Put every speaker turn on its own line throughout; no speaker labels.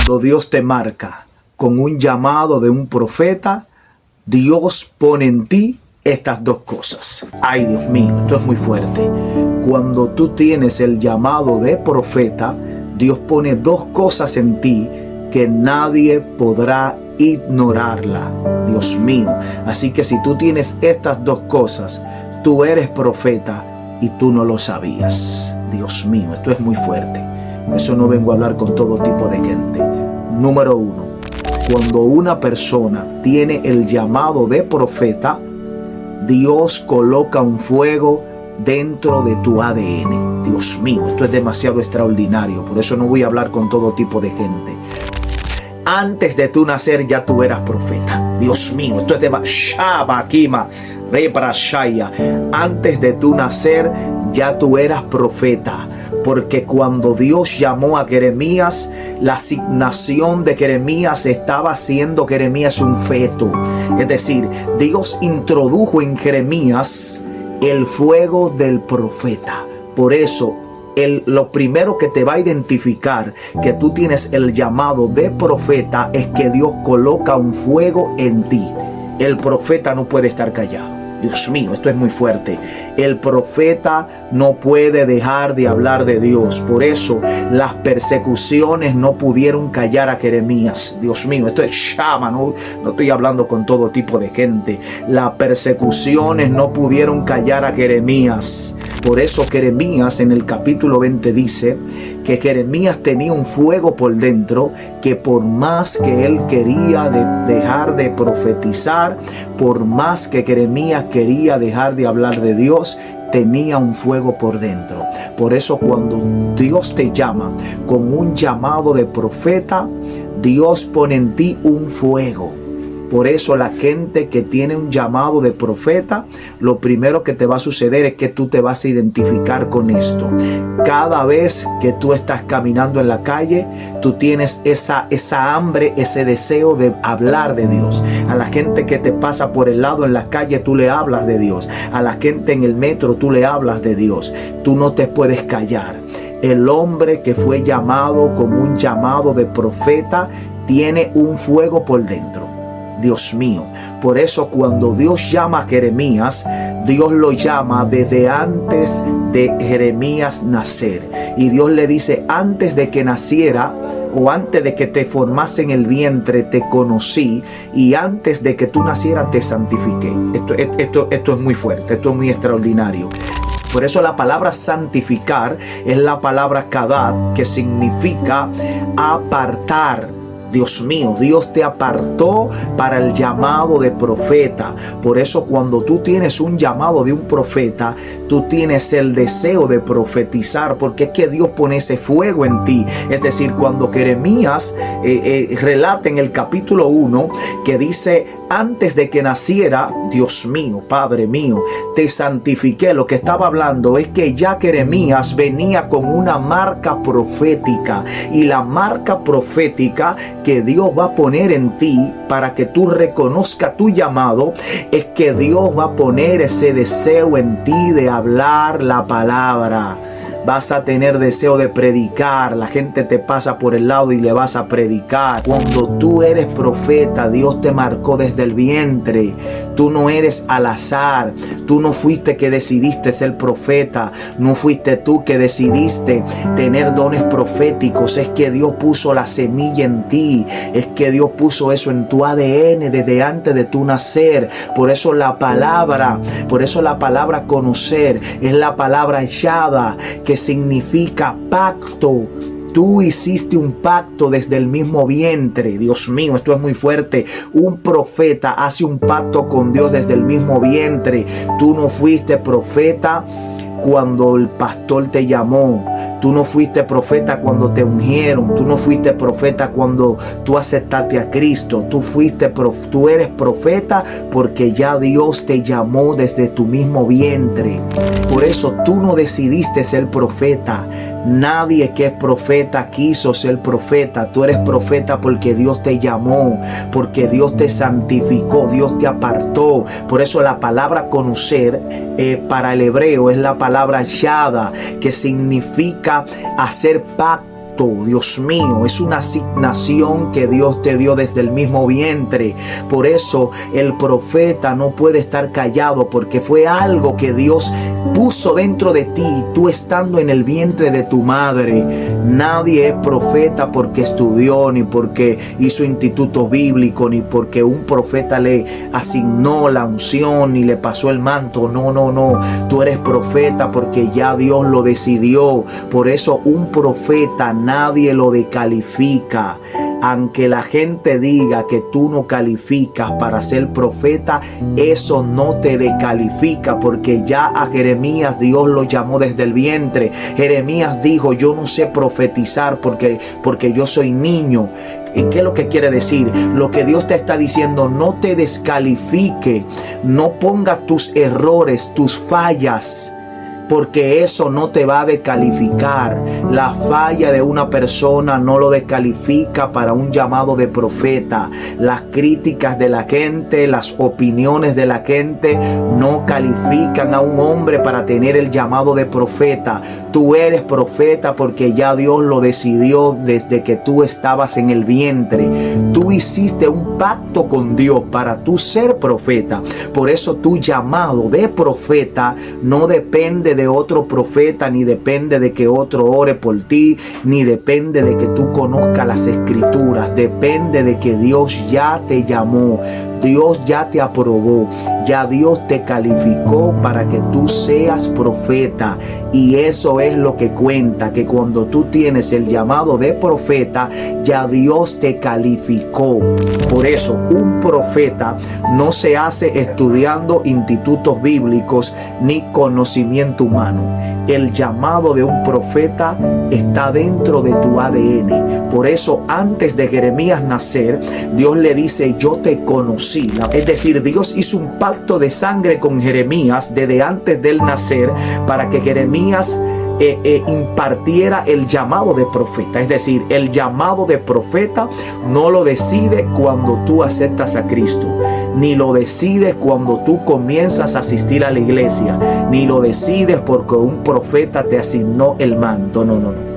Cuando Dios te marca con un llamado de un profeta, Dios pone en ti estas dos cosas. Ay, Dios mío, esto es muy fuerte. Cuando tú tienes el llamado de profeta, Dios pone dos cosas en ti que nadie podrá ignorarla. Dios mío. Así que si tú tienes estas dos cosas, tú eres profeta y tú no lo sabías. Dios mío, esto es muy fuerte. Eso no vengo a hablar con todo tipo de gente. Número uno, cuando una persona tiene el llamado de profeta, Dios coloca un fuego dentro de tu ADN. Dios mío, esto es demasiado extraordinario. Por eso no voy a hablar con todo tipo de gente. Antes de tú nacer ya tú eras profeta. Dios mío, esto es de Shabakima, Rebrashaya. Antes de tú nacer ya tú eras profeta. Porque cuando Dios llamó a Jeremías, la asignación de Jeremías estaba haciendo Jeremías un feto. Es decir, Dios introdujo en Jeremías el fuego del profeta. Por eso, lo primero que te va a identificar que tú tienes el llamado de profeta es que Dios coloca un fuego en ti. El profeta no puede estar callado. Dios mío, esto es muy fuerte. El profeta no puede dejar de hablar de Dios. Por eso las persecuciones no pudieron callar a Jeremías. Dios mío, esto es Shama, no estoy hablando con todo tipo de gente. Las persecuciones no pudieron callar a Jeremías. Por eso Jeremías en el capítulo 20 dice que Jeremías tenía un fuego por dentro, que por más que él quería dejar de profetizar, por más que Jeremías quería dejar de hablar de Dios, tenía un fuego por dentro. Por eso cuando Dios te llama con un llamado de profeta, Dios pone en ti un fuego. Por eso la gente que tiene un llamado de profeta, lo primero que te va a suceder es que tú te vas a identificar con esto. Cada vez que tú estás caminando en la calle, tú tienes esa hambre, ese deseo de hablar de Dios. A la gente que te pasa por el lado en la calle, tú le hablas de Dios. A la gente en el metro, tú le hablas de Dios. Tú no te puedes callar. El hombre que fue llamado con un llamado de profeta tiene un fuego por dentro. Dios mío. Por eso cuando Dios llama a Jeremías, Dios lo llama desde antes de Jeremías nacer. Y Dios le dice, antes de que naciera o antes de que te formase en el vientre, te conocí, y antes de que tú nacieras te santifiqué. Esto es muy fuerte, esto es muy extraordinario. Por eso la palabra santificar es la palabra kadat, que significa apartar. Dios mío, Dios te apartó para el llamado de profeta. Por eso cuando tú tienes un llamado de un profeta, tú tienes el deseo de profetizar, porque es que Dios pone ese fuego en ti. Es decir, cuando Jeremías relata en el capítulo 1 que dice, antes de que naciera, Dios mío, Padre mío, te santifiqué. Lo que estaba hablando es que ya Jeremías venía con una marca profética, y la marca profética que Dios va a poner en ti para que tú reconozcas tu llamado es que Dios va a poner ese deseo en ti de hablar la palabra. Vas a tener deseo de predicar. La gente te pasa por el lado y le vas a predicar. Cuando tú eres profeta, Dios te marcó desde el vientre. Tú no eres al azar. Tú no fuiste que decidiste ser profeta. No fuiste tú que decidiste tener dones proféticos. Es que Dios puso la semilla en ti. Es que Dios puso eso en tu ADN desde antes de tu nacer. Por eso la palabra conocer es la palabra Yada, que significa pacto. Tú hiciste un pacto desde el mismo vientre. Dios mío, esto es muy fuerte. Un profeta hace un pacto con Dios desde el mismo vientre. Tú no fuiste profeta cuando el pastor te llamó. Tú no fuiste profeta cuando te ungieron. Tú no fuiste profeta cuando tú aceptaste a Cristo. Tú eres profeta porque ya Dios te llamó desde tu mismo vientre. Por eso tú no decidiste ser profeta. Nadie que es profeta quiso ser profeta. Tú eres profeta porque Dios te llamó, porque Dios te santificó, Dios te apartó. Por eso la palabra conocer para el hebreo es la palabra yada, que significa hacer pacto instituto, Dios mío, es una asignación que Dios te dio desde el mismo vientre. Por eso el profeta no puede estar callado, porque fue algo que Dios puso dentro de ti, tú estando en el vientre de tu madre. Nadie es profeta porque estudió, ni porque hizo instituto bíblico, ni porque un profeta le asignó la unción ni le pasó el manto. No, no, no. Tú eres profeta porque ya Dios lo decidió. Por eso un profeta nadie lo descalifica. Aunque la gente diga que tú no calificas para ser profeta, eso no te descalifica, porque ya a Jeremías Dios lo llamó desde el vientre. Jeremías dijo: yo no sé profetizar porque yo soy niño. ¿Y qué es lo que quiere decir? Lo que Dios te está diciendo: no te descalifique, no pongas tus errores, tus fallas, porque eso no te va a descalificar. La falla de una persona no lo descalifica para un llamado de profeta. Las críticas de la gente, las opiniones de la gente no califican a un hombre para tener el llamado de profeta. Tú eres profeta porque ya Dios lo decidió desde que tú estabas en el vientre. Tú hiciste un pacto con Dios para tú ser profeta. Por eso tu llamado de profeta no depende de otro profeta, ni depende de que otro ore por ti, ni depende de que tú conozcas las escrituras. Depende de que Dios ya te llamó, Dios ya te aprobó, ya Dios te calificó para que tú seas profeta. Y eso es lo que cuenta, que cuando tú tienes el llamado de profeta, ya Dios te calificó. Por eso un profeta no se hace estudiando institutos bíblicos ni conocimiento humano. El llamado de un profeta está dentro de tu ADN. Por eso antes de Jeremías nacer, Dios le dice: yo te conocí. Es decir, Dios hizo un pacto de sangre con Jeremías desde antes de él nacer, para que Jeremías impartiera el llamado de profeta. Es decir, el llamado de profeta no lo decide cuando tú aceptas a Cristo, ni lo decides cuando tú comienzas a asistir a la iglesia, ni lo decides porque un profeta te asignó el manto. No, no, no.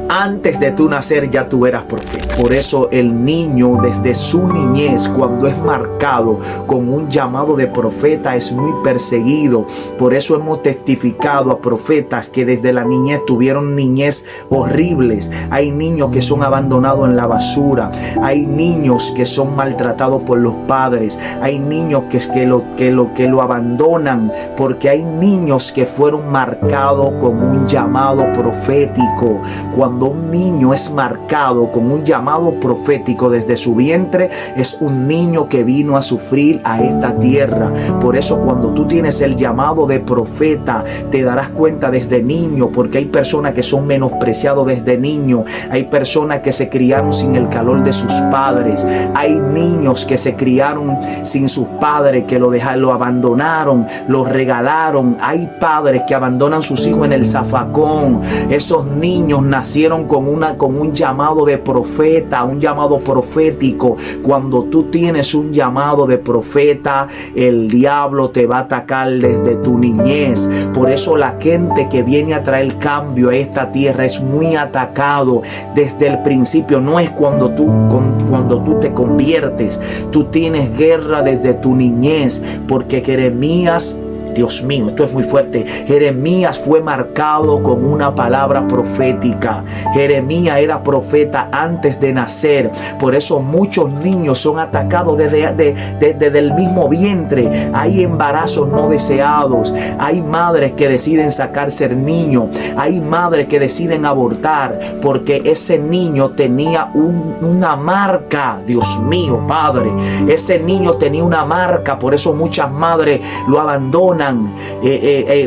Antes de tu nacer ya tú eras profeta. Por eso el niño desde su niñez, cuando es marcado con un llamado de profeta, es muy perseguido. Por eso hemos testificado a profetas que desde la niñez tuvieron niñez horribles. Hay niños que son abandonados en la basura. Hay niños que son maltratados por los padres. Hay niños que lo abandonan, porque hay niños que fueron marcados con un llamado profético. Cuando un niño es marcado con un llamado profético desde su vientre, es un niño que vino a sufrir a esta tierra. Por eso cuando tú tienes el llamado de profeta, te darás cuenta desde niño, porque hay personas que son menospreciados desde niño. Hay personas que se criaron sin el calor de sus padres. Hay niños que se criaron sin sus padres, que lo abandonaron, lo regalaron. Hay padres que abandonan sus hijos en el zafacón. Esos niños nacieron con un llamado de profeta, un llamado profético. Cuando tú tienes un llamado de profeta, el diablo te va a atacar desde tu niñez. Por eso la gente que viene a traer cambio a esta tierra es muy atacado desde el principio. No es cuando tú te conviertes. Tú tienes guerra desde tu niñez, porque Jeremías, Dios mío, esto es muy fuerte. Jeremías fue marcado con una palabra profética. Jeremías era profeta antes de nacer. Por eso muchos niños son atacados desde el mismo vientre. Hay embarazos no deseados. Hay madres que deciden sacarse el niño. Hay madres que deciden abortar porque ese niño tenía una marca. Dios mío, Padre. Ese niño tenía una marca. Por eso muchas madres lo abandonan.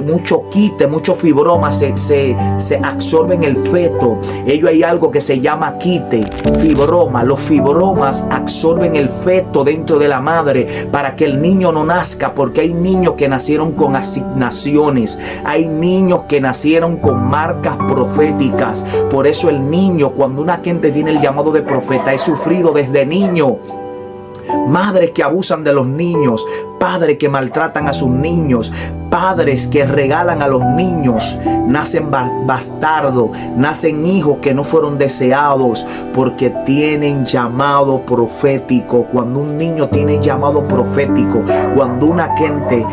Mucho quite, mucho fibroma se absorbe en el feto. Hay algo que se llama quite, fibroma. Los fibromas absorben el feto dentro de la madre para que el niño no nazca, porque hay niños que nacieron con asignaciones, hay niños que nacieron con marcas proféticas. Por eso el niño, cuando una gente tiene el llamado de profeta, es sufrido desde niño. madres que abusan de los niños, padres que maltratan a sus niños, padres que regalan a los niños. Nacen bastardos, nacen hijos que no fueron deseados porque tienen llamado profético. Cuando un niño tiene llamado profético, cuando una gente,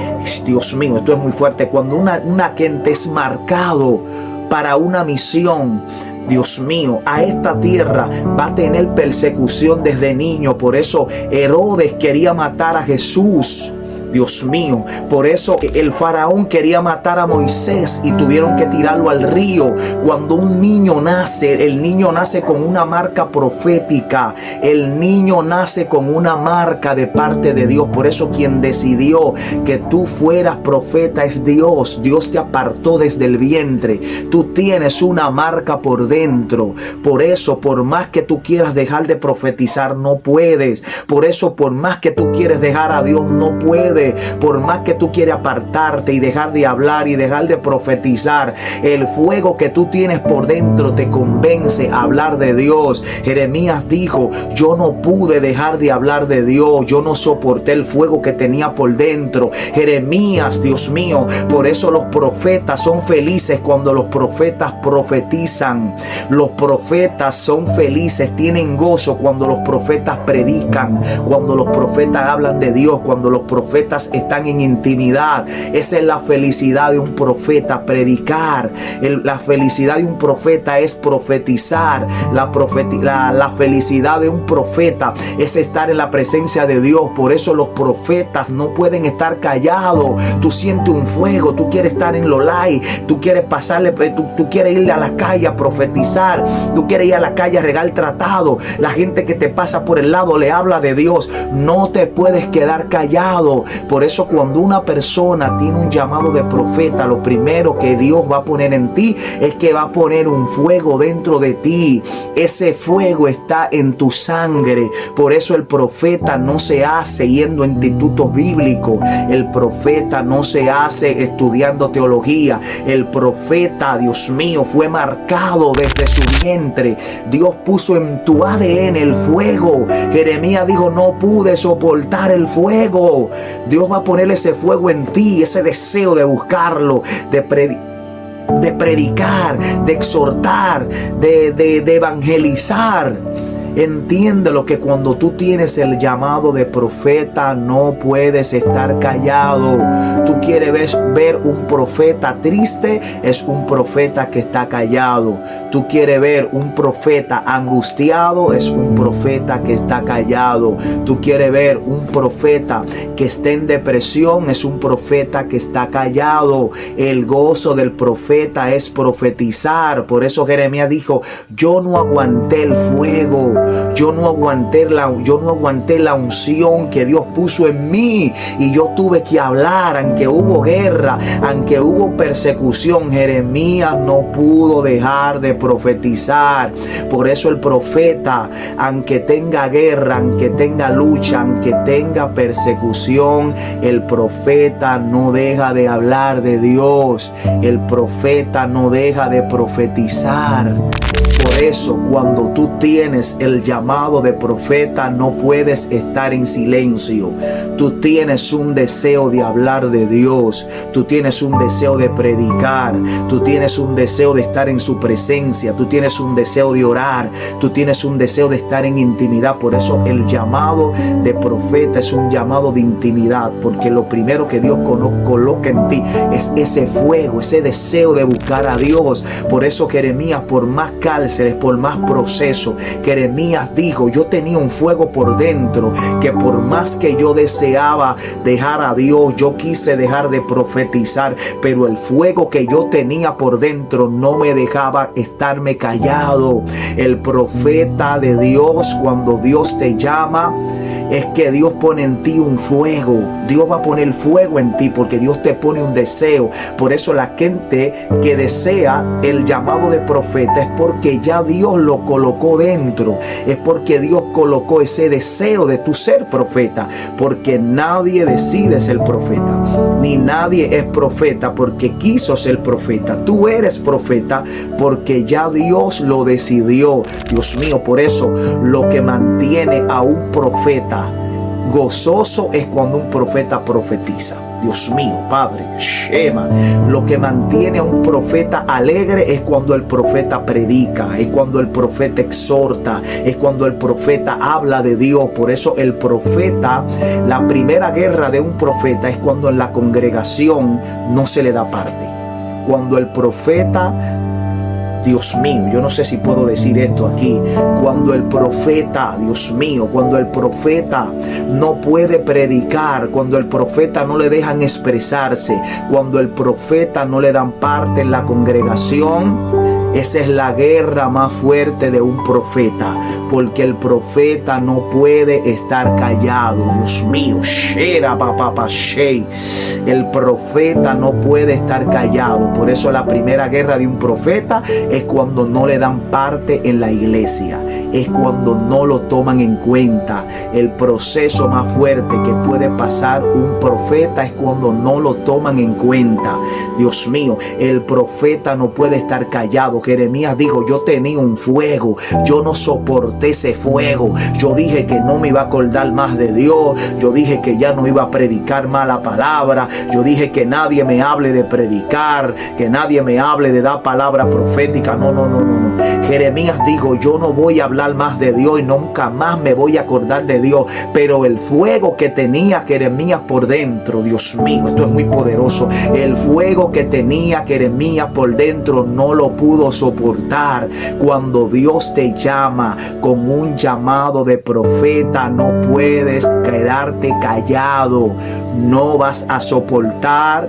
Dios mío, esto es muy fuerte, cuando una gente es marcado para una misión, Dios mío, a esta tierra va a tener persecución desde niño. Por eso Herodes quería matar a Jesús. Dios mío, por eso el faraón quería matar a Moisés y tuvieron que tirarlo al río. Cuando un niño nace, el niño nace con una marca profética. El niño nace con una marca de parte de Dios. Por eso quien decidió que tú fueras profeta es Dios. Dios te apartó desde el vientre. Tú tienes una marca por dentro. Por eso, por más que tú quieras dejar de profetizar, no puedes. Por eso, por más que tú quieres dejar a Dios, no puedes. Por más que tú quieres apartarte y dejar de hablar y dejar de profetizar, el fuego que tú tienes por dentro te convence a hablar de Dios. Jeremías dijo: yo no pude dejar de hablar de Dios, yo no soporté el fuego que tenía por dentro. Jeremías, Dios mío, por eso los profetas son felices cuando los profetas profetizan. Los profetas son felices, tienen gozo cuando los profetas predican, cuando los profetas hablan de Dios, cuando los profetas están en intimidad. Esa es la felicidad de un profeta, predicar. La felicidad de un profeta es profetizar. La felicidad de un profeta es estar en la presencia de Dios. Por eso los profetas no pueden estar callados. Tú sientes un fuego, tú quieres estar en lo live, tú quieres pasarle, tú quieres ir a la calle a profetizar, tú quieres ir a la calle a regar tratado. La gente que te pasa por el lado le habla de Dios. No te puedes quedar callado. Por eso cuando una persona tiene un llamado de profeta, lo primero que Dios va a poner en ti es que va a poner un fuego dentro de ti. Ese fuego está en tu sangre. Por eso el profeta no se hace yendo a institutos bíblicos. El profeta no se hace estudiando teología. El profeta, Dios mío, fue marcado desde su vientre. Dios puso en tu ADN el fuego. Jeremías dijo: no pude soportar el fuego. Dios va a poner ese fuego en ti, ese deseo de buscarlo, de predicar, de exhortar, de evangelizar. Entiéndelo, que cuando tú tienes el llamado de profeta no puedes estar callado. Tú quieres ver un profeta triste, es un profeta que está callado. Tú quieres ver un profeta angustiado, es un profeta que está callado. Tú quieres ver un profeta que está en depresión, es un profeta que está callado. El gozo del profeta es profetizar. Por eso Jeremías dijo: yo no aguanté el fuego. Yo no aguanté la unción que Dios puso en mí, y yo tuve que hablar, aunque hubo guerra, aunque hubo persecución. Jeremías no pudo dejar de profetizar. Por eso el profeta, aunque tenga guerra, aunque tenga lucha, aunque tenga persecución, el profeta no deja de hablar de Dios. El profeta no deja de profetizar. Por eso, cuando tú tienes el llamado de profeta, no puedes estar en silencio. Tú tienes un deseo de hablar de Dios. Tú tienes un deseo de predicar. Tú tienes un deseo de estar en su presencia. Tú tienes un deseo de orar. Tú tienes un deseo de estar en intimidad. Por eso el llamado de profeta es un llamado de intimidad. Porque lo primero que Dios coloca en ti es ese fuego, ese deseo de buscar a Dios. Por eso Jeremías, por más cárceles, por más proceso, Jeremías dijo: yo tenía un fuego por dentro, que por más que yo deseaba dejar a Dios, yo quise dejar de profetizar, pero el fuego que yo tenía por dentro no me dejaba estarme callado. El profeta de Dios, cuando Dios te llama, es que Dios pone en ti un fuego. Dios va a poner fuego en ti porque Dios te pone un deseo. Por eso la gente que desea el llamado de profeta es porque ya Dios lo colocó dentro. Es porque Dios colocó ese deseo de tu ser profeta. Porque nadie decide ser profeta, ni nadie es profeta porque quiso ser profeta. Tú eres profeta porque ya Dios lo decidió. Dios mío, por eso lo que mantiene a un profeta Gozoso es cuando un profeta profetiza. Dios mío, Padre, Shema. Lo que mantiene a un profeta alegre es cuando el profeta predica, es cuando el profeta exhorta, es cuando el profeta habla de Dios. Por eso el profeta, la primera guerra de un profeta es cuando en la congregación no se le da parte. Cuando el profeta, Dios mío, yo no sé si puedo decir esto aquí. Cuando el profeta, Dios mío, cuando el profeta no puede predicar, cuando el profeta no le dejan expresarse, cuando el profeta no le dan parte en la congregación, esa es la guerra más fuerte de un profeta, porque el profeta no puede estar callado. Dios mío, el profeta no puede estar callado. Por eso la primera guerra de un profeta es cuando no le dan parte en la iglesia, es cuando no lo toman en cuenta. El proceso más fuerte que puede pasar un profeta es cuando no lo toman en cuenta. Dios mío, el profeta no puede estar callado. Jeremías dijo: yo tenía un fuego, yo no soporté ese fuego, yo dije que no me iba a acordar más de Dios, yo dije que ya no iba a predicar más la palabra, yo dije que nadie me hable de predicar, que nadie me hable de dar palabra profética. No. Jeremías dijo: yo no voy a hablar más de Dios y nunca más me voy a acordar de Dios. Pero el fuego que tenía Jeremías por dentro, Dios mío, esto es muy poderoso, el fuego que tenía Jeremías por dentro no lo pudo soportar. Cuando Dios te llama con un llamado de profeta, no puedes quedarte callado, no vas a soportar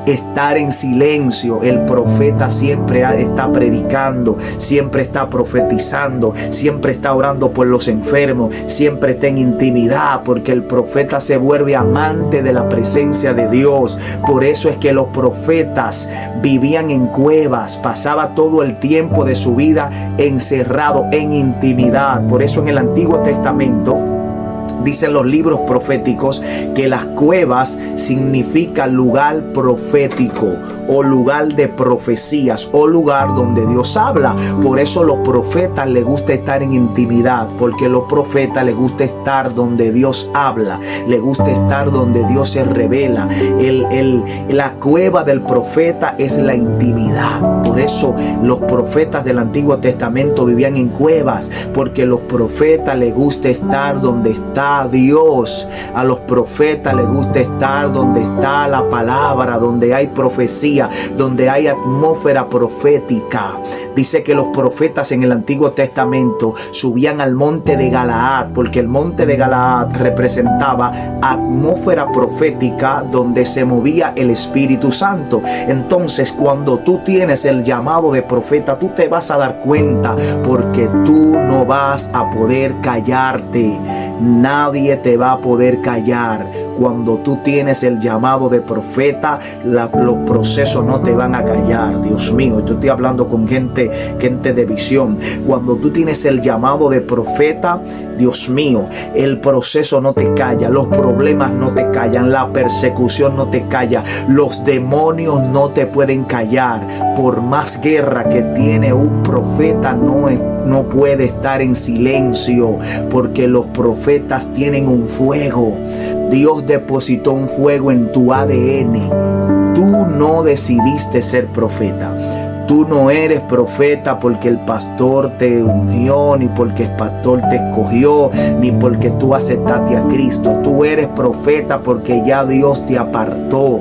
estar en silencio. El profeta siempre está predicando, siempre está profetizando, siempre está orando por los enfermos, siempre está en intimidad, porque el profeta se vuelve amante de la presencia de Dios. Por eso es que los profetas vivían en cuevas, pasaba todo el tiempo de su vida encerrado en intimidad. Por eso en el Antiguo Testamento dicen los libros proféticos que las cuevas significan lugar profético o lugar de profecías o lugar donde Dios habla. Por eso los profetas les gusta estar en intimidad, porque los profetas les gusta estar donde Dios habla, les gusta estar donde Dios se revela. La cueva del profeta es la intimidad. Por eso los profetas del Antiguo Testamento vivían en cuevas, porque a los profetas les gusta estar donde está Dios. A los profetas les gusta estar donde está la palabra, donde hay profecía, donde hay atmósfera profética. Dice que los profetas en el Antiguo Testamento subían al monte de Galaad, porque el monte de Galaad representaba atmósfera profética donde se movía el Espíritu Santo. Entonces, cuando tú tienes el llamado de profeta, tú te vas a dar cuenta, porque tú no vas a poder callarte. Nadie te va a poder callar. Cuando tú tienes el llamado de profeta, los procesos no te van a callar. Dios mío, yo estoy hablando con gente de visión. Cuando tú tienes el llamado de profeta, Dios mío, el proceso no te calla, los problemas no te callan, la persecución no te calla, los demonios no te pueden callar. Por más guerra que tiene un profeta, no puede estar en silencio, porque los profetas tienen un fuego. Dios depositó un fuego en tu ADN. Tú no decidiste ser profeta. Tú no eres profeta porque el pastor te ungió, ni porque el pastor te escogió, ni porque tú aceptaste a Cristo. Tú eres profeta porque ya Dios te apartó,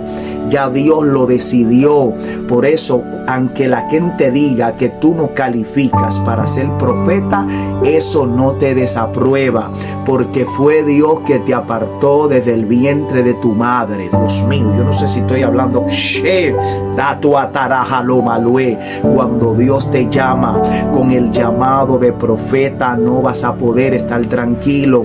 ya Dios lo decidió. Por eso, aunque la gente diga que tú no calificas para ser profeta, eso no te desaprueba, porque fue Dios que te apartó desde el vientre de tu madre. Dios mío, yo no sé si estoy hablando. Cuando Dios te llama con el llamado de profeta, no vas a poder estar tranquilo.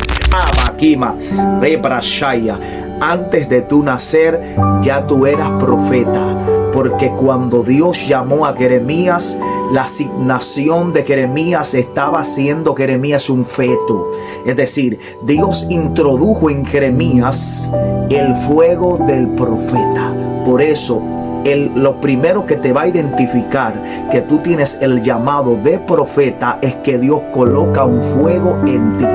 Antes de tu nacer, ya tú eras profeta, porque cuando Dios llamó a Jeremías, la asignación de Jeremías estaba haciendo Jeremías un feto. Es decir, Dios introdujo en Jeremías el fuego del profeta. Por eso, lo primero que te va a identificar que tú tienes el llamado de profeta es que Dios coloca un fuego en ti.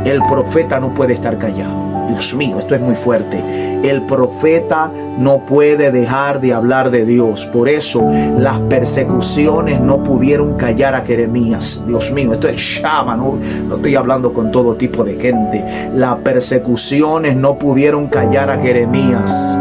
El profeta no puede estar callado. Dios mío, esto es muy fuerte. El profeta no puede dejar de hablar de Dios. Por eso las persecuciones no pudieron callar a Jeremías. Dios mío, esto es Shama, no estoy hablando con todo tipo de gente. Las persecuciones no pudieron callar a Jeremías.